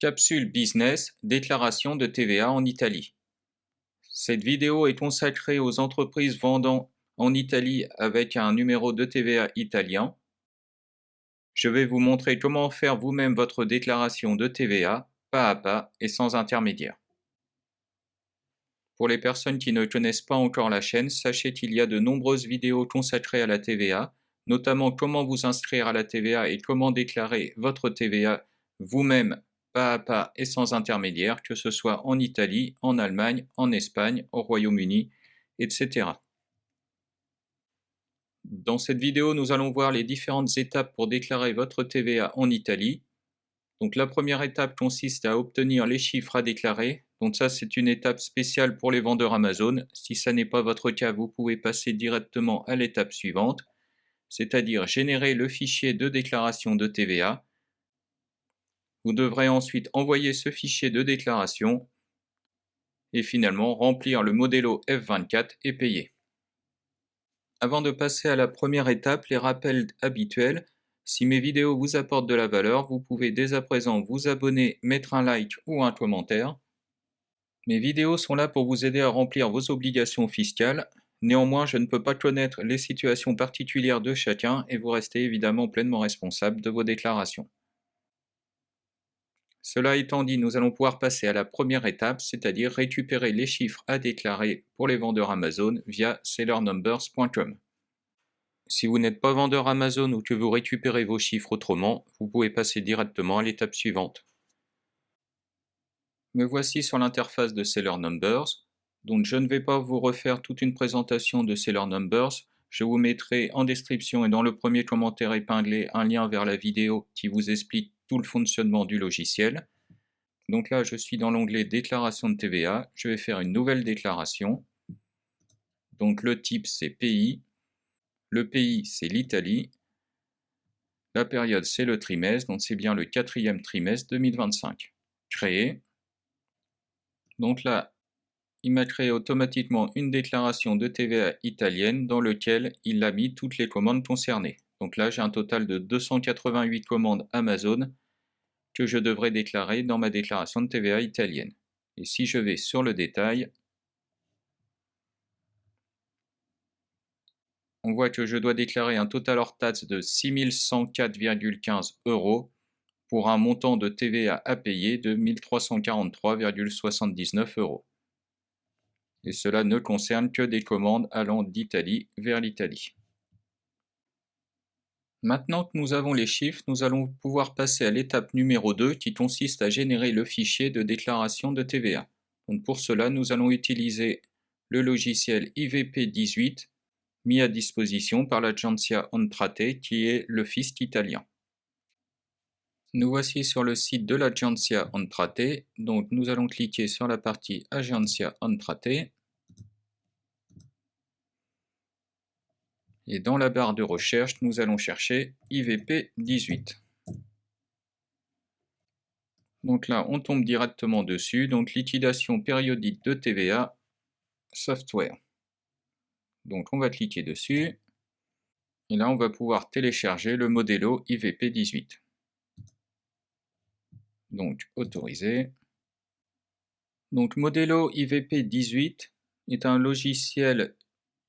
Capsule Business, déclaration de TVA en Italie. Cette vidéo est consacrée aux entreprises vendant en Italie avec un numéro de TVA italien. Je vais vous montrer comment faire vous-même votre déclaration de TVA, pas à pas et sans intermédiaire. Pour les personnes qui ne connaissent pas encore la chaîne, sachez qu'il y a de nombreuses vidéos consacrées à la TVA, notamment comment vous inscrire à la TVA et comment déclarer votre TVA vous-même, pas à pas et sans intermédiaire, que ce soit en Italie, en Allemagne, en Espagne, au Royaume-Uni, etc. Dans cette vidéo, nous allons voir les différentes étapes pour déclarer votre TVA en Italie. Donc la première étape consiste à obtenir les chiffres à déclarer. Donc ça, c'est une étape spéciale pour les vendeurs Amazon. Si ça n'est pas votre cas, vous pouvez passer directement à l'étape suivante, c'est-à-dire générer le fichier de déclaration de TVA. Vous devrez ensuite envoyer ce fichier de déclaration et finalement remplir le modello F24 et payer. Avant de passer à la première étape, les rappels habituels. Si mes vidéos vous apportent de la valeur, vous pouvez dès à présent vous abonner, mettre un like ou un commentaire. Mes vidéos sont là pour vous aider à remplir vos obligations fiscales. Néanmoins, je ne peux pas connaître les situations particulières de chacun et vous restez évidemment pleinement responsable de vos déclarations. Cela étant dit, nous allons pouvoir passer à la première étape, c'est-à-dire récupérer les chiffres à déclarer pour les vendeurs Amazon via sellernumbers.com. Si vous n'êtes pas vendeur Amazon ou que vous récupérez vos chiffres autrement, vous pouvez passer directement à l'étape suivante. Me voici sur l'interface de Seller Numbers, donc je ne vais pas vous refaire toute une présentation de Seller Numbers. Je vous mettrai en description et dans le premier commentaire épinglé un lien vers la vidéo qui vous explique tout le fonctionnement du logiciel. Donc là, je suis dans l'onglet déclaration de TVA. Je vais faire une nouvelle déclaration. Donc le type, c'est pays. Le pays, c'est l'Italie. La période, c'est le trimestre, donc c'est bien le 4e trimestre 2025. Créer. Donc là, il m'a créé automatiquement une déclaration de TVA italienne dans laquelle il a mis toutes les commandes concernées. Donc là, j'ai un total de 288 commandes Amazon que je devrais déclarer dans ma déclaration de TVA italienne. Et si je vais sur le détail, on voit que je dois déclarer un total hors taxe de 6 104,15 € pour un montant de TVA à payer de 1 343,79 €. Et cela ne concerne que des commandes allant d'Italie vers l'Italie. Maintenant que nous avons les chiffres, nous allons pouvoir passer à l'étape numéro 2 qui consiste à générer le fichier de déclaration de TVA. Donc pour cela, nous allons utiliser le logiciel IVP18 mis à disposition par l'Agenzia Entrate qui est le fisc italien. Nous voici sur le site de l'Agenzia Entrate, donc nous allons cliquer sur la partie Agenzia Entrate. Et dans la barre de recherche, nous allons chercher IVP18. Donc là, on tombe directement dessus, donc liquidation périodique de TVA, software. Donc on va cliquer dessus, et là on va pouvoir télécharger le modello IVP18. Donc autoriser. Donc modello IVP18 est un logiciel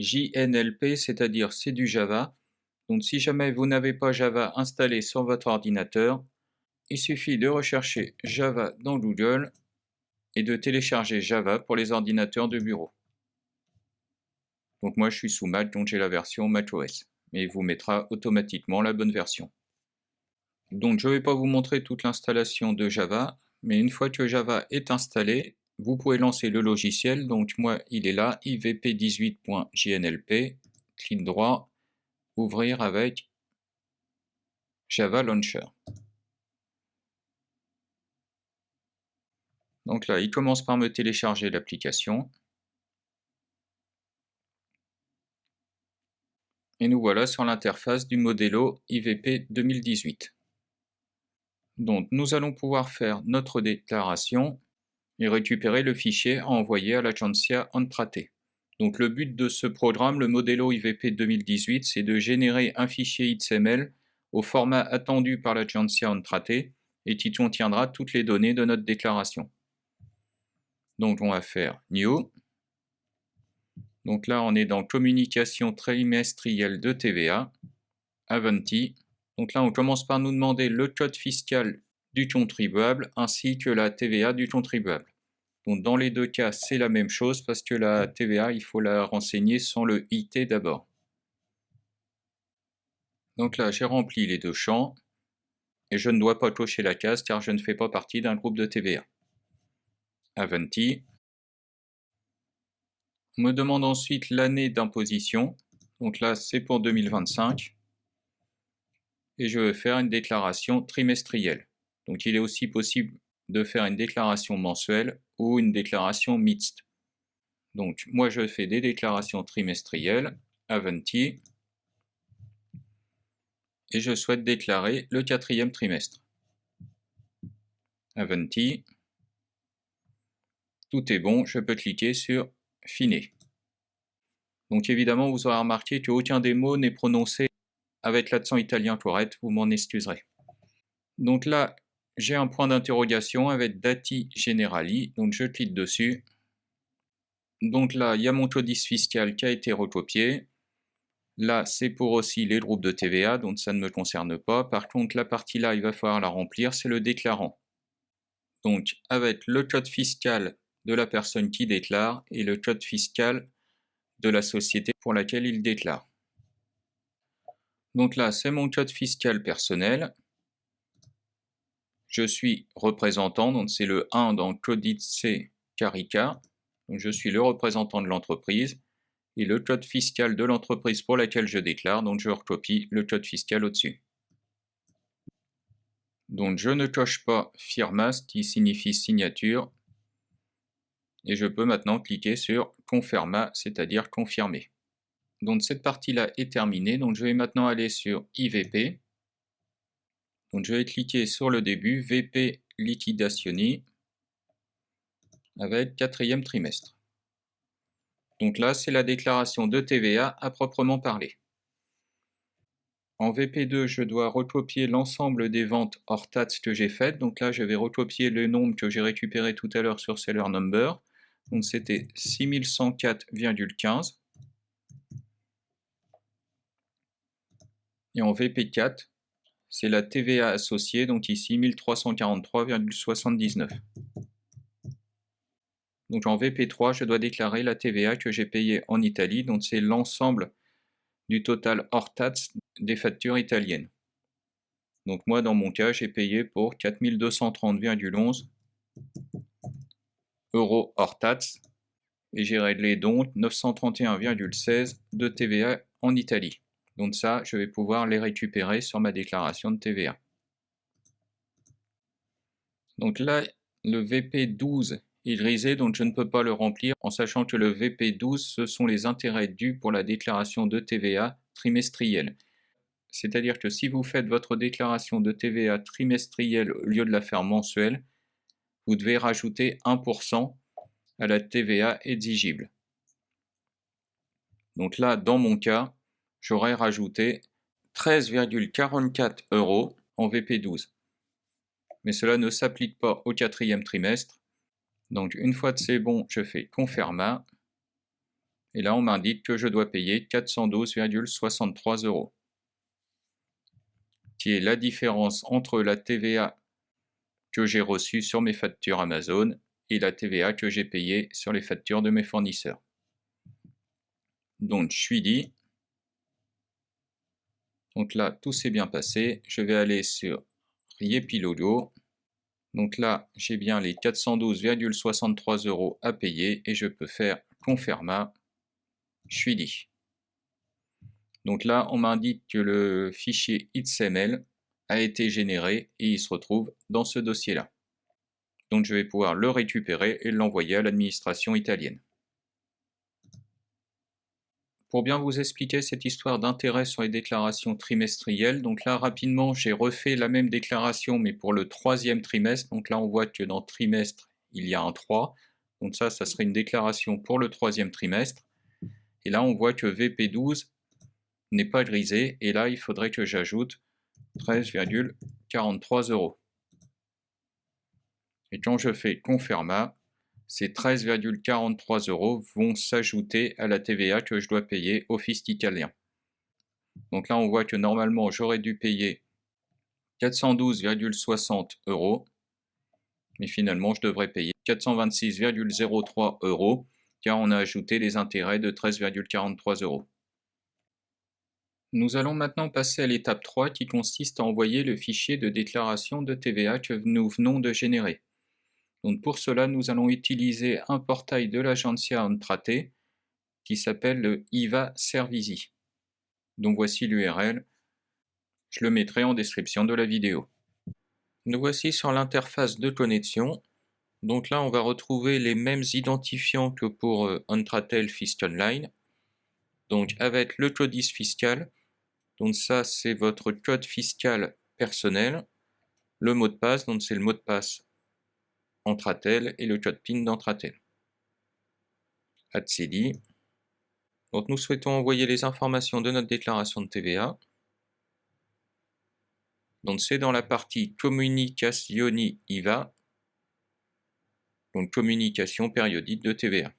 JNLP, c'est-à-dire c'est du Java. Donc si jamais vous n'avez pas Java installé sur votre ordinateur, il suffit de rechercher Java dans Google et de télécharger Java pour les ordinateurs de bureau. Donc moi je suis sous Mac, donc j'ai la version macOS, mais il vous mettra automatiquement la bonne version. Donc je ne vais pas vous montrer toute l'installation de Java, mais une fois que Java est installé, vous pouvez lancer le logiciel. Donc moi il est là, ivp18.jnlp, clic droit, ouvrir avec Java Launcher. Donc là, il commence par me télécharger l'application. Et nous voilà sur l'interface du modello IVP 2018. Donc nous allons pouvoir faire notre déclaration et récupérer le fichier à envoyer à l'Agenzia Entrate. Donc le but de ce programme, le modello IVP 2018, c'est de générer un fichier XML au format attendu par l'Agenzia Entrate et qui contiendra toutes les données de notre déclaration. Donc on va faire New. Donc là on est dans communication trimestrielle de TVA, Avanti. Donc là on commence par nous demander le code fiscal du contribuable ainsi que la TVA du contribuable. Donc dans les deux cas c'est la même chose parce que la TVA il faut la renseigner sans le IT d'abord. Donc là j'ai rempli les deux champs et je ne dois pas cocher la case car je ne fais pas partie d'un groupe de TVA. Avanti. On me demande ensuite l'année d'imposition. Donc là, c'est pour 2025. Et je vais faire une déclaration trimestrielle. Donc il est aussi possible de faire une déclaration mensuelle ou une déclaration mixte. Donc moi, je fais des déclarations trimestrielles, Avanti. Et je souhaite déclarer le 4e trimestre. Avanti. Tout est bon, je peux cliquer sur Fine. Donc évidemment, vous aurez remarqué qu'aucun des mots n'est prononcé avec l'accent italien correct, vous m'en excuserez. Donc là, j'ai un point d'interrogation avec Dati Generali, donc je clique dessus. Donc là, il y a mon codice fiscal qui a été recopié. Là, c'est pour aussi les groupes de TVA, donc ça ne me concerne pas. Par contre, la partie là, il va falloir la remplir, c'est le déclarant. Donc avec le code fiscal de la personne qui déclare et le code fiscal de la société pour laquelle il déclare. Donc là, c'est mon code fiscal personnel. Je suis représentant, donc c'est le 1 dans Codice Carica. Donc je suis le représentant de l'entreprise. Et le code fiscal de l'entreprise pour laquelle je déclare, donc je recopie le code fiscal au-dessus. Donc je ne coche pas firma, qui signifie signature. Et je peux maintenant cliquer sur Conferma, c'est-à-dire confirmer. Donc cette partie-là est terminée. Donc je vais maintenant aller sur IVP. Donc je vais cliquer sur le début, VP Liquidationi, avec 4e trimestre. Donc là, c'est la déclaration de TVA à proprement parler. En VP2, je dois recopier l'ensemble des ventes hors taxes que j'ai faites. Donc là, je vais recopier le nombre que j'ai récupéré tout à l'heure sur Seller Number. Donc c'était 6104,15. Et en VP4, c'est la TVA associée, donc ici 1343,79. Donc en VP3, je dois déclarer la TVA que j'ai payée en Italie, donc c'est l'ensemble du total hors taxe des factures italiennes. Donc moi, dans mon cas, j'ai payé pour 4230,11 € hors taxe et j'ai réglé donc 931,16 de TVA en Italie. Donc ça, je vais pouvoir les récupérer sur ma déclaration de TVA. Donc là, le VP12 est grisé, donc je ne peux pas le remplir en sachant que le VP12, ce sont les intérêts dus pour la déclaration de TVA trimestrielle. C'est-à-dire que si vous faites votre déclaration de TVA trimestrielle au lieu de la faire mensuelle, vous devez rajouter 1% à la TVA exigible. Donc là, dans mon cas, j'aurais rajouté 13,44 € en VP12. Mais cela ne s'applique pas au 4e trimestre. Donc une fois que c'est bon, je fais Conferma. Et là, on m'indique que je dois payer 412,63 €, qui est la différence entre la TVA que j'ai reçue sur mes factures Amazon et la TVA que j'ai payée sur les factures de mes fournisseurs. Donc je suis dit. Donc là, tout s'est bien passé. Je vais aller sur Riepilogo. Donc là, j'ai bien les 412,63 € à payer et je peux faire Conferma. Je suis dit. Donc là, on m'indique que le fichier XML a été généré et il se retrouve dans ce dossier-là. Donc je vais pouvoir le récupérer et l'envoyer à l'administration italienne. Pour bien vous expliquer cette histoire d'intérêt sur les déclarations trimestrielles, donc là rapidement j'ai refait la même déclaration mais pour le 3e trimestre. Donc là on voit que dans trimestre il y a un 3, donc ça serait une déclaration pour le 3e trimestre. Et là on voit que VP12 n'est pas grisé et là il faudrait que j'ajoute 13,43 €. Et quand je fais Conferma, ces 13,43 € vont s'ajouter à la TVA que je dois payer au fisc italien. Donc là, on voit que normalement, j'aurais dû payer 412,60 €, mais finalement, je devrais payer 426,03 € car on a ajouté les intérêts de 13,43 €. Nous allons maintenant passer à l'étape 3 qui consiste à envoyer le fichier de déclaration de TVA que nous venons de générer. Donc pour cela, nous allons utiliser un portail de l'Agenzia Entrate qui s'appelle le IVA Servisi. Donc voici l'URL, je le mettrai en description de la vidéo. Nous voici sur l'interface de connexion. Donc là, on va retrouver les mêmes identifiants que pour Entratel FiscOnline. Donc avec le codice fiscal, donc ça c'est votre code fiscal personnel. Le mot de passe, donc c'est le mot de passe Entratel et le code PIN d'Entratel. Accedi. Donc nous souhaitons envoyer les informations de notre déclaration de TVA. Donc c'est dans la partie Comunicazioni IVA, donc communication périodique de TVA.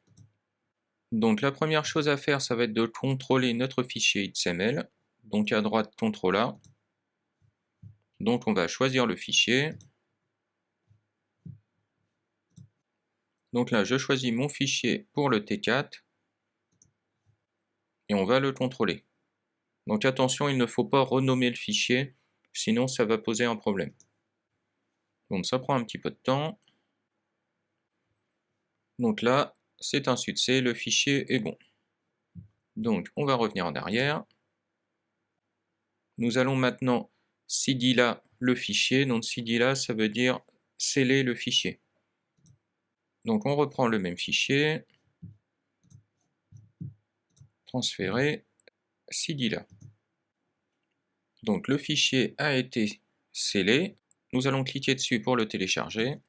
Donc la première chose à faire, ça va être de contrôler notre fichier XML. Donc à droite, contrôle. Donc on va choisir le fichier. Donc là, je choisis mon fichier pour le T4 et on va le contrôler. Donc attention, il ne faut pas renommer le fichier, sinon ça va poser un problème. Donc ça prend un petit peu de temps. Donc là, c'est un succès, le fichier est bon. Donc on va revenir en arrière. Nous allons maintenant sigilla le fichier. Donc sigilla, ça veut dire sceller le fichier. Donc on reprend le même fichier, transférer, sigilla. Donc le fichier a été scellé. Nous allons cliquer dessus pour le télécharger.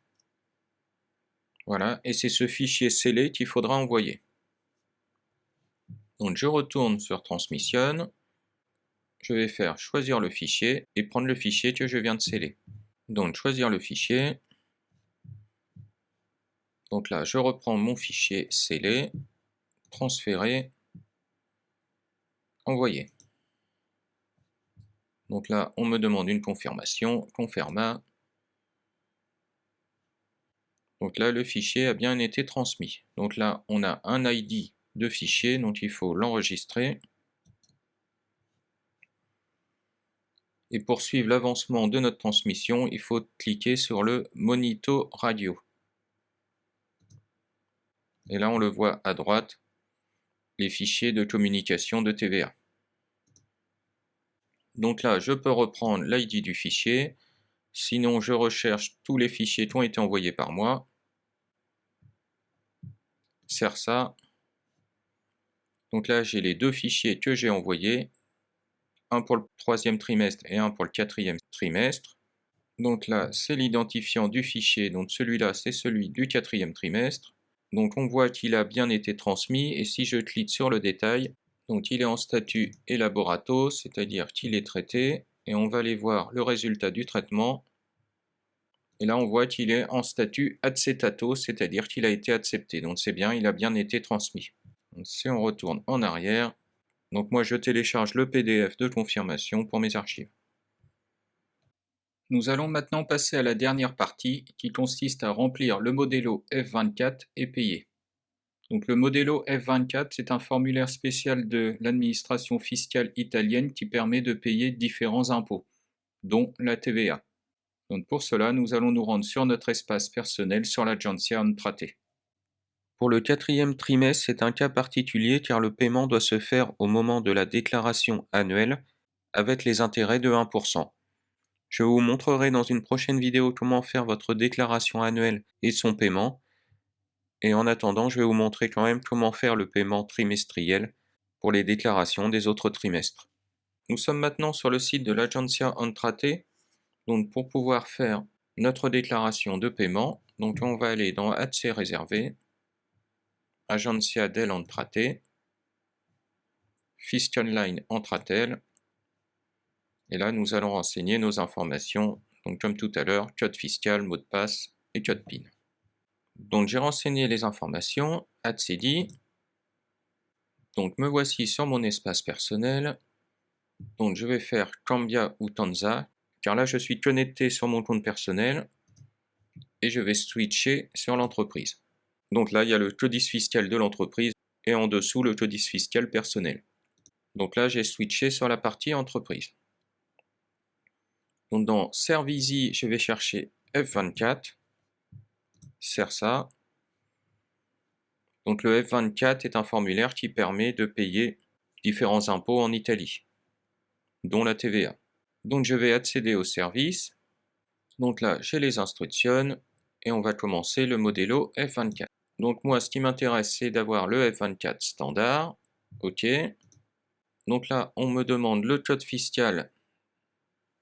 Voilà, et c'est ce fichier scellé qu'il faudra envoyer. Donc je retourne sur Transmission. Je vais faire choisir le fichier et prendre le fichier que je viens de sceller. Donc choisir le fichier. Donc là, je reprends mon fichier scellé, transférer, envoyer. Donc là, on me demande une confirmation, Conferma. Donc là, le fichier a bien été transmis. Donc là, on a un ID de fichier, donc il faut l'enregistrer. Et pour suivre l'avancement de notre transmission, il faut cliquer sur le Monito Radio. Et là, on le voit à droite, les fichiers de communication de TVA. Donc là, je peux reprendre l'ID du fichier. Sinon, je recherche tous les fichiers qui ont été envoyés par moi. CERSA. Donc là, j'ai les deux fichiers que j'ai envoyés. Un pour le 3e trimestre et un pour le 4e trimestre. Donc là, c'est l'identifiant du fichier. Donc celui-là, c'est celui du 4e trimestre. Donc on voit qu'il a bien été transmis. Et si je clique sur le détail, donc il est en statut Elaborato, c'est-à-dire qu'il est traité. Et on va aller voir le résultat du traitement. Et là, on voit qu'il est en statut Accettato, c'est-à-dire qu'il a été accepté. Donc c'est bien, il a bien été transmis. Donc, si on retourne en arrière, donc moi je télécharge le PDF de confirmation pour mes archives. Nous allons maintenant passer à la dernière partie qui consiste à remplir le modello F24 et payer. Donc le modello F24, c'est un formulaire spécial de l'administration fiscale italienne qui permet de payer différents impôts, dont la TVA. Donc pour cela, nous allons nous rendre sur notre espace personnel sur l'Agenzia Entrate. Pour le 4e trimestre, c'est un cas particulier car le paiement doit se faire au moment de la déclaration annuelle avec les intérêts de 1%. Je vous montrerai dans une prochaine vidéo comment faire votre déclaration annuelle et son paiement. Et en attendant, je vais vous montrer quand même comment faire le paiement trimestriel pour les déclarations des autres trimestres. Nous sommes maintenant sur le site de l'Agenzia Entrate. Donc pour pouvoir faire notre déclaration de paiement, donc on va aller dans Accès réservé, Agenzia dell'Entrate, FiscOnline Entratel, et là nous allons renseigner nos informations, donc comme tout à l'heure, code fiscal, mot de passe et code PIN. Donc j'ai renseigné les informations, accédé. Donc me voici sur mon espace personnel. Donc je vais faire Cambia ou Tanza, car là je suis connecté sur mon compte personnel et je vais switcher sur l'entreprise. Donc là il y a le codice fiscal de l'entreprise et en dessous le codice fiscal personnel. Donc là j'ai switché sur la partie entreprise. Donc dans Servisi, je vais chercher F24, ça. Donc le F24 est un formulaire qui permet de payer différents impôts en Italie, dont la TVA. Donc je vais accéder au service. Donc là, j'ai les instructions et on va commencer le modello F24. Donc moi, ce qui m'intéresse, c'est d'avoir le F24 standard. OK. Donc là, on me demande le code fiscal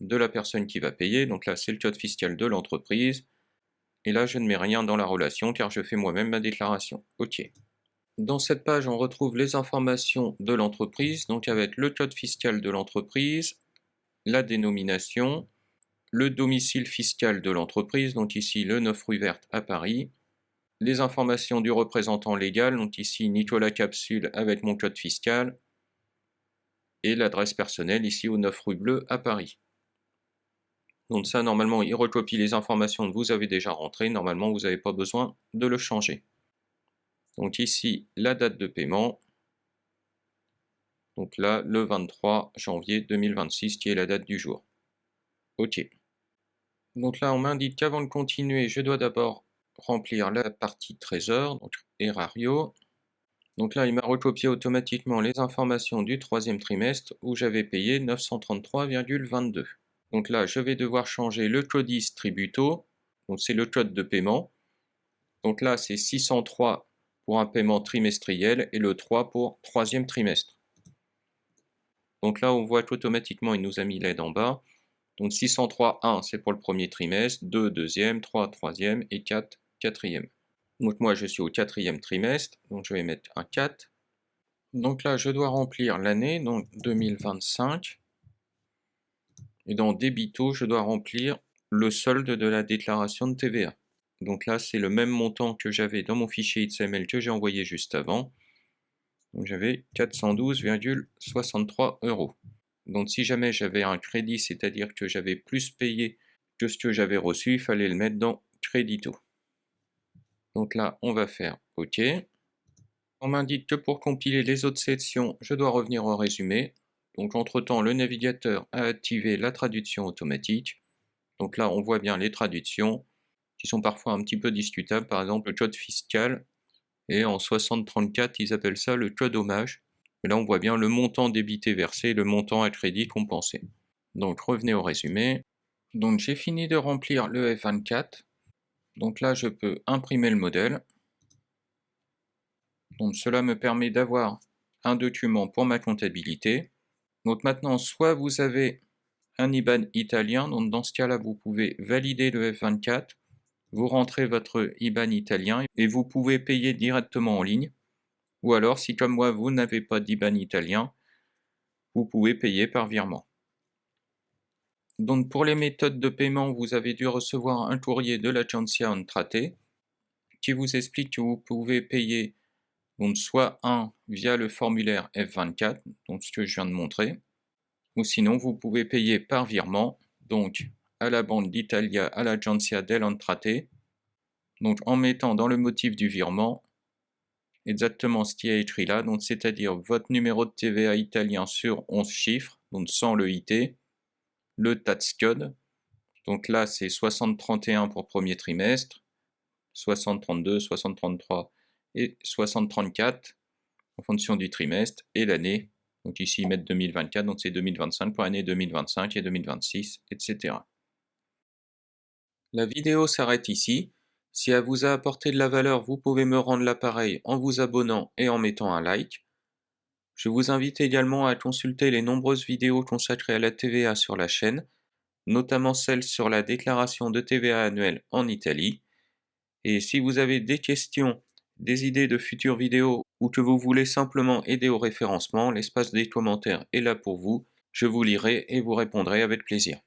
de la personne qui va payer. Donc là, c'est le code fiscal de l'entreprise. Et là, je ne mets rien dans la relation car je fais moi-même ma déclaration. OK. Dans cette page, on retrouve les informations de l'entreprise, donc avec le code fiscal de l'entreprise, la dénomination, le domicile fiscal de l'entreprise, donc ici le 9 rue Verte à Paris, les informations du représentant légal, donc ici Nicolas Capsule avec mon code fiscal, et l'adresse personnelle ici au 9 rue Bleue à Paris. Donc ça, normalement, il recopie les informations que vous avez déjà rentrées, normalement, vous n'avez pas besoin de le changer. Donc ici, la date de paiement. Donc là, le 23 janvier 2026, qui est la date du jour. OK. Donc là, on m'indique qu'avant de continuer, je dois d'abord remplir la partie trésor, donc Erario. Donc là, il m'a recopié automatiquement les informations du troisième trimestre où j'avais payé 933,22. Donc là, je vais devoir changer le codice tributo, donc c'est le code de paiement. Donc là, c'est 603 pour un paiement trimestriel et le 3 pour troisième trimestre. Donc là, on voit qu'automatiquement, il nous a mis l'aide en bas. Donc 603.1, c'est pour le premier trimestre, 2, deuxième, 3, troisième et 4, quatrième. Donc moi, je suis au quatrième trimestre, donc je vais mettre un 4. Donc là, je dois remplir l'année, donc 2025. Et dans débito, je dois remplir le solde de la déclaration de TVA. Donc là, c'est le même montant que j'avais dans mon fichier XML que j'ai envoyé juste avant. Donc j'avais 412,63 €. Donc si jamais j'avais un crédit, c'est-à-dire que j'avais plus payé que ce que j'avais reçu, il fallait le mettre dans Crédito. Donc là, on va faire OK. On m'indique que pour compiler les autres sections, je dois revenir au résumé. Donc entre-temps, le navigateur a activé la traduction automatique. Donc là, on voit bien les traductions qui sont parfois un petit peu discutables. Par exemple, le code fiscal. Et en 6034, ils appellent ça le code hommage. Et là, on voit bien le montant débité versé et le montant à crédit compensé. Donc, revenez au résumé. Donc, j'ai fini de remplir le F24. Donc là, je peux imprimer le modèle. Donc, cela me permet d'avoir un document pour ma comptabilité. Donc maintenant, soit vous avez un IBAN italien, donc dans ce cas-là, vous pouvez valider le F24, vous rentrez votre IBAN italien et vous pouvez payer directement en ligne. Ou alors, si comme moi, vous n'avez pas d'IBAN italien, vous pouvez payer par virement. Donc pour les méthodes de paiement, vous avez dû recevoir un courrier de l'Agenzia Entrate qui vous explique que vous pouvez payer donc soit via le formulaire F24, donc ce que je viens de montrer, ou sinon vous pouvez payer par virement, donc à la Banque d'Italia, à l'Agenzia dell'Entrate, donc en mettant dans le motif du virement exactement ce qui est écrit là, donc c'est-à-dire votre numéro de TVA italien sur 11 chiffres, donc sans le IT, le tax code, donc là c'est 6031 pour premier trimestre, 6032, 6033 et 6034 en fonction du trimestre, et l'année, donc ici ils mettent 2024, donc c'est 2025 pour l'année 2025 et 2026, etc. La vidéo s'arrête ici. Si elle vous a apporté de la valeur, vous pouvez me rendre l'appareil en vous abonnant et en mettant un like. Je vous invite également à consulter les nombreuses vidéos consacrées à la TVA sur la chaîne, notamment celle sur la déclaration de TVA annuelle en Italie. Et si vous avez des questions, des idées de futures vidéos ou que vous voulez simplement aider au référencement, l'espace des commentaires est là pour vous. Je vous lirai et vous répondrai avec plaisir.